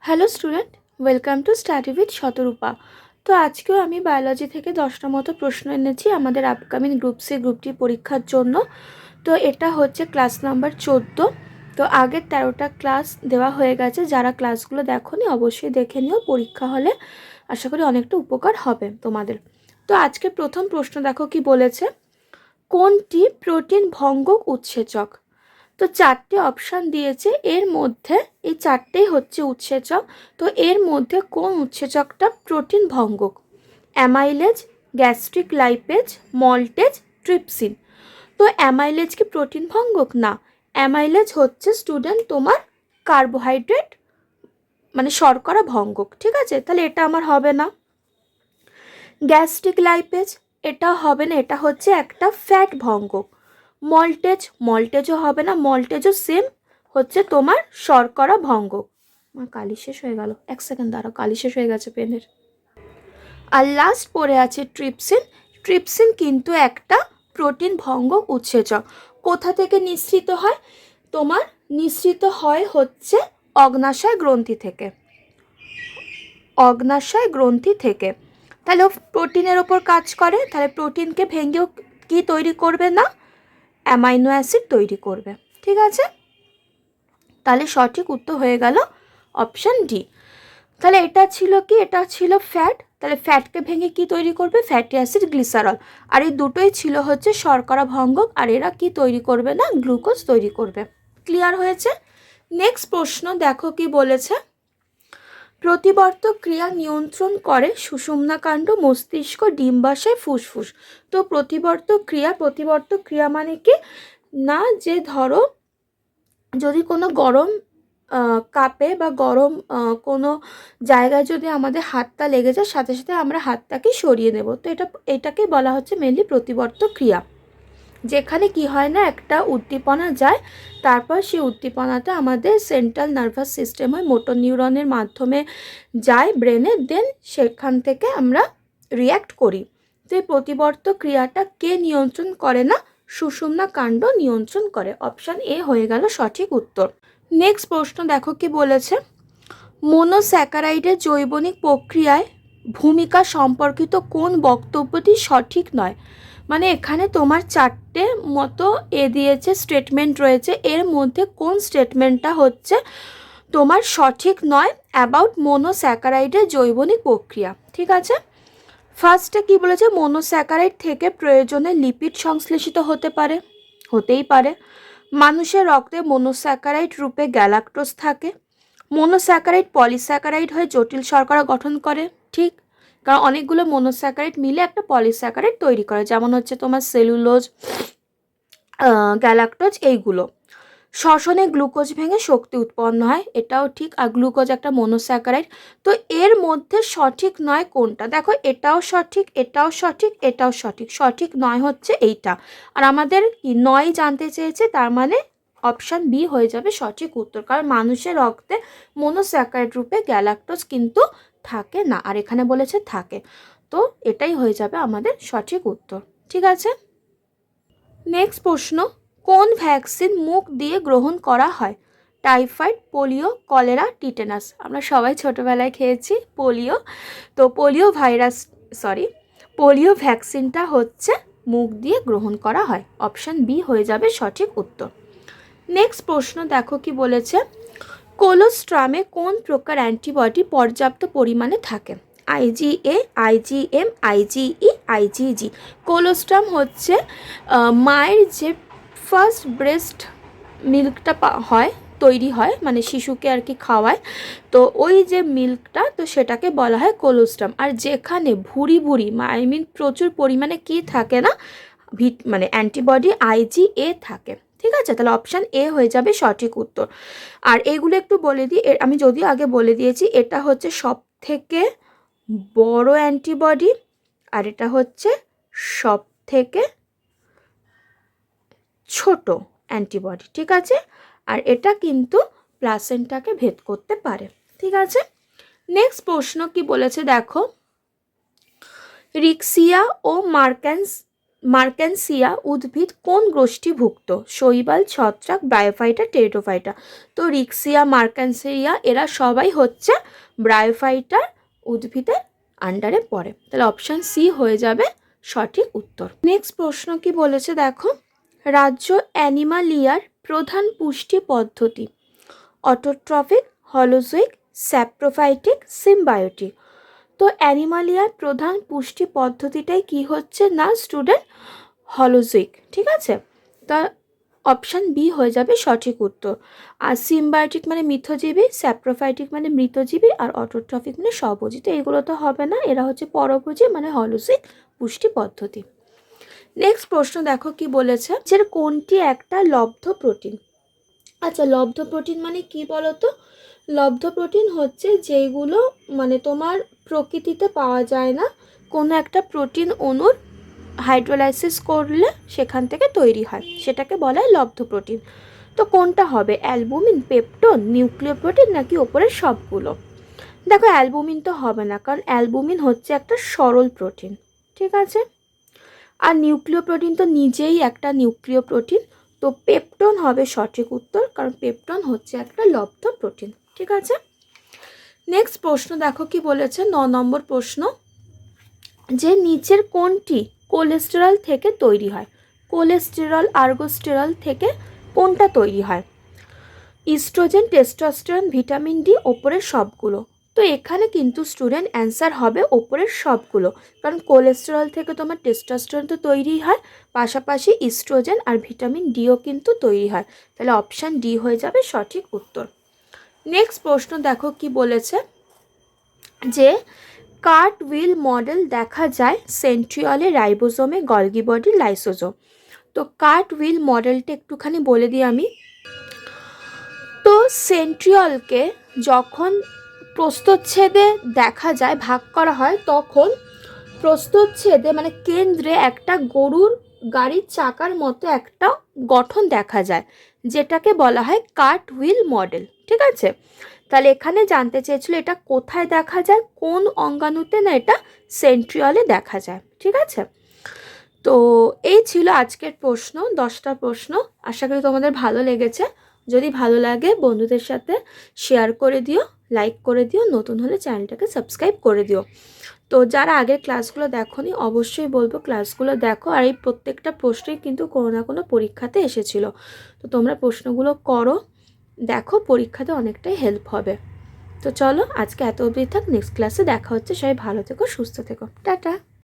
Hello student, welcome to study with Shatarupa. তো আজকেও আমি বায়োলজি থেকে 10টা মতো প্রশ্ন এনেছি আমাদের upcoming group C group D পরীক্ষার জন্য। তো এটা হচ্ছে ক্লাস নাম্বার 14। তো আগের 13টা ক্লাস দেওয়া হয়ে গেছে, যারা ক্লাসগুলো দেখোনি অবশ্যই দেখে নিও, পরীক্ষা হলে আশা করি অনেকটা উপকার হবে তোমাদের। তো আজকে প্রথম প্রশ্ন দেখো কি বলেছে, কোনটি প্রোটিন ভঙ্গক উৎসেচক? তো 4টে অপশান দিয়েছে, এর মধ্যে এই 4টেই হচ্ছে উৎসেচক। তো এর মধ্যে কোন উৎসেচকটা প্রোটিন ভঙ্গক? Amylase, gastric lipase, maltase, trypsin. তো অ্যামাইলেজ কি প্রোটিন ভঙ্গক? না, অ্যামাইলেজ হচ্ছে স্টুডেন্ট তোমার কার্বোহাইড্রেট মানে শর্করা ভঙ্গক। ঠিক আছে, তাহলে এটা আমার হবে না। গ্যাস্ট্রিক লাইপেজ, এটা হবে না, এটা হচ্ছে একটা ফ্যাট ভঙ্গক। মল্টেজও হবে না, মল্টেজও সেম হচ্ছে তোমার শর্করা ভঙ্গক। আমার কালি শেষ হয়ে গেল, এক সেকেন্ড দাঁড়াও, কালি শেষ হয়ে গেছে পেনের। আর লাস্ট পড়ে আছে ট্রিপসিন। ট্রিপসিন কিন্তু একটা প্রোটিন ভঙ্গক উৎসেচক। কোথা থেকে নিঃসৃত হয়? তোমার নিঃসৃত হয় হচ্ছে অগ্নাশয় গ্রন্থি থেকে। অগ্নাশয় গ্রন্থি থেকে। তাহলে প্রোটিনের ওপর কাজ করে, তাহলে প্রোটিনকে ভেঙেও কি তৈরি করবে না? অ্যামাইনো অ্যাসিড তৈরি করবে। ঠিক আছে, তাহলে সঠিক উত্তর হয়ে গেল অপশান ডি। তাহলে এটা ছিল কি? এটা ছিল ফ্যাট। তাহলে ফ্যাটকে ভেঙে কি তৈরি করবে? Fatty acid, glycerol. আর এই দুটোই ছিল হচ্ছে শর্করা ভঙ্গক, আর এরা কি তৈরি করবে না? গ্লুকোজ তৈরি করবে। ক্লিয়ার হয়েছে? নেক্সট প্রশ্ন দেখো কি বলেছে, প্রতিবর্তক ক্রিয়া নিয়ন্ত্রণ করে সুষুম্নাকাণ্ড, মস্তিষ্ক, ডিম্বাশয়, ফুসফুস। তো প্রতিবর্তক ক্রিয়া মানে কি না, যে ধরো যদি কোনো গরম কাপে বা গরম কোনো জায়গায় যদি আমাদের হাতটা লেগে যায়, সাথে সাথে আমরা হাতটাকে সরিয়ে নেব, তো এটাকে বলা হচ্ছে মেনলি প্রতিবর্তক ক্রিয়া। যেখানে কি হয় না, একটা উদ্দীপনা যায়, তারপর সেই উদ্দীপনাটা আমাদের সেন্ট্রাল নার্ভাস সিস্টেম হয়, মোটর নিউরনের মাধ্যমে যায় ব্রেনে, দেন সেখান থেকে আমরা রিয়্যাক্ট করি। তো এই প্রতিবর্তক ক্রিয়াটা কে নিয়ন্ত্রণ করে না? সুষুম্না কাণ্ড নিয়ন্ত্রণ করে। অপশান এ হয়ে গেল সঠিক উত্তর। নেক্সট প্রশ্ন দেখো কি বলেছে, মোনোস্যাকারাইডের জৈবনিক প্রক্রিয়ায় ভূমিকা সম্পর্কিত কোন বক্তব্যটি সঠিক নয়? মানে এখানে তোমার 4টে মতো দিয়েছে, স্টেটমেন্ট রয়েছে, এর মধ্যে কোন স্টেটমেন্টটা হচ্ছে তোমার সঠিক নয় অ্যাবাউট মোনোস্যাকারাইডের জৈবনিক প্রক্রিয়া? ঠিক আছে, ফার্স্টে কি বলেছে, মোনোস্যাকারাইড থেকে প্রয়োজনে লিপিড সংশ্লেষিত হতে পারে, হতেই পারে। মানুষের রক্তে মোনোস্যাকারাইড রূপে গ্যালাক্টোজ থাকে। মোনোস্যাকারাইড পলিস্যাকারাইড হয়ে জটিল শর্করা গঠন করে। ঠিক, কারণ অনেকগুলো মোনোস্যাকারাইড মিলে একটা পলিস্যাকারাইড তৈরি করে, যেমন হচ্ছে তোমার সেলুলোজ, গ্যালাক্টোজ, এইগুলো। শ্বসনে গ্লুকোজ ভেঙে শক্তি উৎপন্ন হয়, এটাও ঠিক। আর গ্লুকোজ একটা মোনোস্যাকারাইড। তো এর মধ্যে সঠিক নয় কোনটা? দেখো, এটাও সঠিক, এটাও সঠিক, এটাও সঠিক। সঠিক নয় হচ্ছে এইটা। আর আমাদের কি নয় জানতে চেয়েছে, তার মানে অপশান বি হয়ে যাবে সঠিক উত্তর, কারণ মানুষের রক্তে মোনোস্যাকারাইড রূপে গ্যালাক্টোজ কিন্তু থাকে না, আর এখানে বলেছে থাকে। তো এটাই হয়ে যাবে আমাদের সঠিক উত্তর। ঠিক আছে, নেক্সট প্রশ্ন, কোন ভ্যাকসিন মুখ দিয়ে গ্রহণ করা হয়? Typhoid, polio, cholera, tetanus. আমরা সবাই ছোটোবেলায় খেয়েছি পোলিও। তো পোলিও ভ্যাকসিনটা হচ্ছে মুখ দিয়ে গ্রহণ করা হয়। অপশান বি হয়ে যাবে সঠিক উত্তর। নেক্সট প্রশ্ন দেখো কি বলেছে, কোলোস্ট্রামে কোন প্রকার অ্যান্টিবডি পর্যাপ্ত পরিমাণে থাকে? IGA, IgM, IgE, IgG. Colostrum হচ্ছে মায়ের যে ফার্স্ট ব্রেস্ট মিল্কটা হয়, তৈরি হয়, মানে শিশুকে আর কি খাওয়ায়, তো ওই যে মিল্কটা, তো সেটাকে বলা হয় কোলোস্ট্রাম। আর যেখানে ভুরি আই মিন প্রচুর পরিমাণে কি থাকে না, মানে অ্যান্টিবডি আইজিএ থাকে। ঠিক আছে, তাহলে অপশান এ হয়ে যাবে সঠিক উত্তর। আর এগুলো একটু বলে দিই, আমি যদিও আগে বলে দিয়েছি, এটা হচ্ছে সব থেকে বড় অ্যান্টিবডি, আর এটা হচ্ছে সব থেকে ছোট অ্যান্টিবডি। ঠিক আছে, আর এটা কিন্তু প্লাসেন্টাকে ভেদ করতে পারে। ঠিক আছে, নেক্সট প্রশ্ন কি বলেছে দেখো, রিক্সিয়া ও মার্কেন্সিয়া উদ্ভিদ কোন গোষ্ঠীভুক্ত? শৈবাল, ছত্রাক, ব্রায়োফাইটা, টেরিডোফাইটা। তো রিক্সিয়া, মার্কেন্সিয়া এরা সবাই হচ্ছে ব্রায়োফাইটার উদ্ভিদের আন্ডারে পড়ে। তাহলে অপশান সি হয়ে যাবে সঠিক উত্তর। নেক্সট প্রশ্ন কি বলেছে দেখো, রাজ্য অ্যানিমালিয়ার প্রধান পুষ্টি পদ্ধতি অটোট্রফিক, হলোজোইক, স্যাপ্রোফাইটিক, সিম্বায়োটিক। তো অ্যানিমালিয়ার প্রধান পুষ্টি পদ্ধতিটাই কি হচ্ছে না স্টুডেন্ট, হলোজোইক। ঠিক আছে, তা অপশান বি হয়ে যাবে সঠিক উত্তর। আর সিম্বায়োটিক মানে মিথজীবী, স্যাপ্রোফাইটিক মানে মৃতজীবী, আর অটোট্রফিক মানে স্বভোজী। তো এগুলো তো হবে না, এরা হচ্ছে পরভোজী মানে হলোজোইক পুষ্টি পদ্ধতি। নেক্সট প্রশ্ন দেখো কি বলেছে, যে কোনটি একটা লব্ধ প্রোটিন? আচ্ছা, লব্ধ প্রোটিন মানে কি বলো তো? লব্ধ প্রোটিন হচ্ছে যেগুলো মানে তোমার প্রকৃতিতে পাওয়া যায় না, কোনো একটা প্রোটিন অণুর হাইড্রোলাইসিস করলে সেখান থেকে তৈরি হয়, সেটাকে বলা হয় লব্ধ প্রোটিন। তো কোনটা হবে, অ্যালবুমিন, পেপটোন, নিউক্লিয় প্রোটিন নাকি ওপরের সবগুলো? দেখো অ্যালবুমিন তো হবে না, কারণ অ্যালবুমিন হচ্ছে একটা সরল প্রোটিন। ঠিক আছে, আর নিউক্লিয় প্রোটিন তো নিজেই একটা নিউক্লিয় প্রোটিন। তো পেপটন হবে সঠিক উত্তর, কারণ পেপটন হচ্ছে একটা লব্ধ প্রোটিন। ঠিক আছে, নেক্সট প্রশ্ন দেখো কি বলেছে, 9 নম্বর প্রশ্ন, যে নিচের কোনটি কোলেস্টেরল থেকে তৈরি হয়? কোলেস্টেরল, আর্গোস্টেরল থেকে কোনটা তৈরি হয়? ইস্ট্রোজেন, টেস্টোস্টেরন, ভিটামিন ডি, ওপরের সবগুলো। তো এখানে কিন্তু স্টুডেন্ট অ্যান্সার হবে ওপরের সবগুলো, কারণ কোলেস্টেরল থেকে তোমার টেস্টোস্টেরন তো তৈরি হয়, পাশাপাশি ইস্ট্রোজেন আর ভিটামিন ডিও কিন্তু তৈরি হয়। তাহলে অপশান ডি হয়ে যাবে সঠিক উত্তর। নেক্সট প্রশ্ন দেখো কি বলেছে, যে কার্ট হুইল মডেল দেখা যায় সেন্ট্রিওলে, রাইবোজোমে, গলগি বডি, লাইসোজোম। তো কার্ট হুইল মডেলটা একটুখানি বলে দিই আমি। তো সেন্ট্রিওলকে যখন প্রস্থচ্ছেদে দেখা যায়, ভাগ করা হয়, তখন প্রস্থচ্ছেদে মানে কেন্দ্রে একটা গরুর গাড়ির চাকার মতো একটা গঠন দেখা যায়, যেটাকে বলা হয় কার্ট হুইল মডেল। ঠিক আছে, তাহলে এখানে জানতে চেয়েছিল এটা কোথায় দেখা যায়, কোন অঙ্গাণুতে, না এটা সেন্ট্রিওলে দেখা যায়। ঠিক আছে, তো এই ছিল আজকের প্রশ্ন, 10টা প্রশ্ন। আশা করি তোমাদের ভালো লেগেছে। যদি ভালো লাগে বন্ধুদের সাথে শেয়ার করে দিও, লাইক করে দিও, নতুন হলে চ্যানেলটাকে সাবস্ক্রাইব করে দিও। তো যারা আগের ক্লাসগুলো দেখোনি অবশ্যই বলবো ক্লাসগুলো দেখো, আর এই প্রত্যেকটা প্রশ্নই কিন্তু কোনো না কোনো পরীক্ষাতে এসেছিলো। তো তোমরা প্রশ্নগুলো করো, দেখো, পরীক্ষাতে অনেকটাই হেল্প হবে। তো চলো আজকে এত অবধি থাক, নেক্সট ক্লাসে দেখা হচ্ছে। সবাই ভালো থেকো, সুস্থ থেকো, টাটা।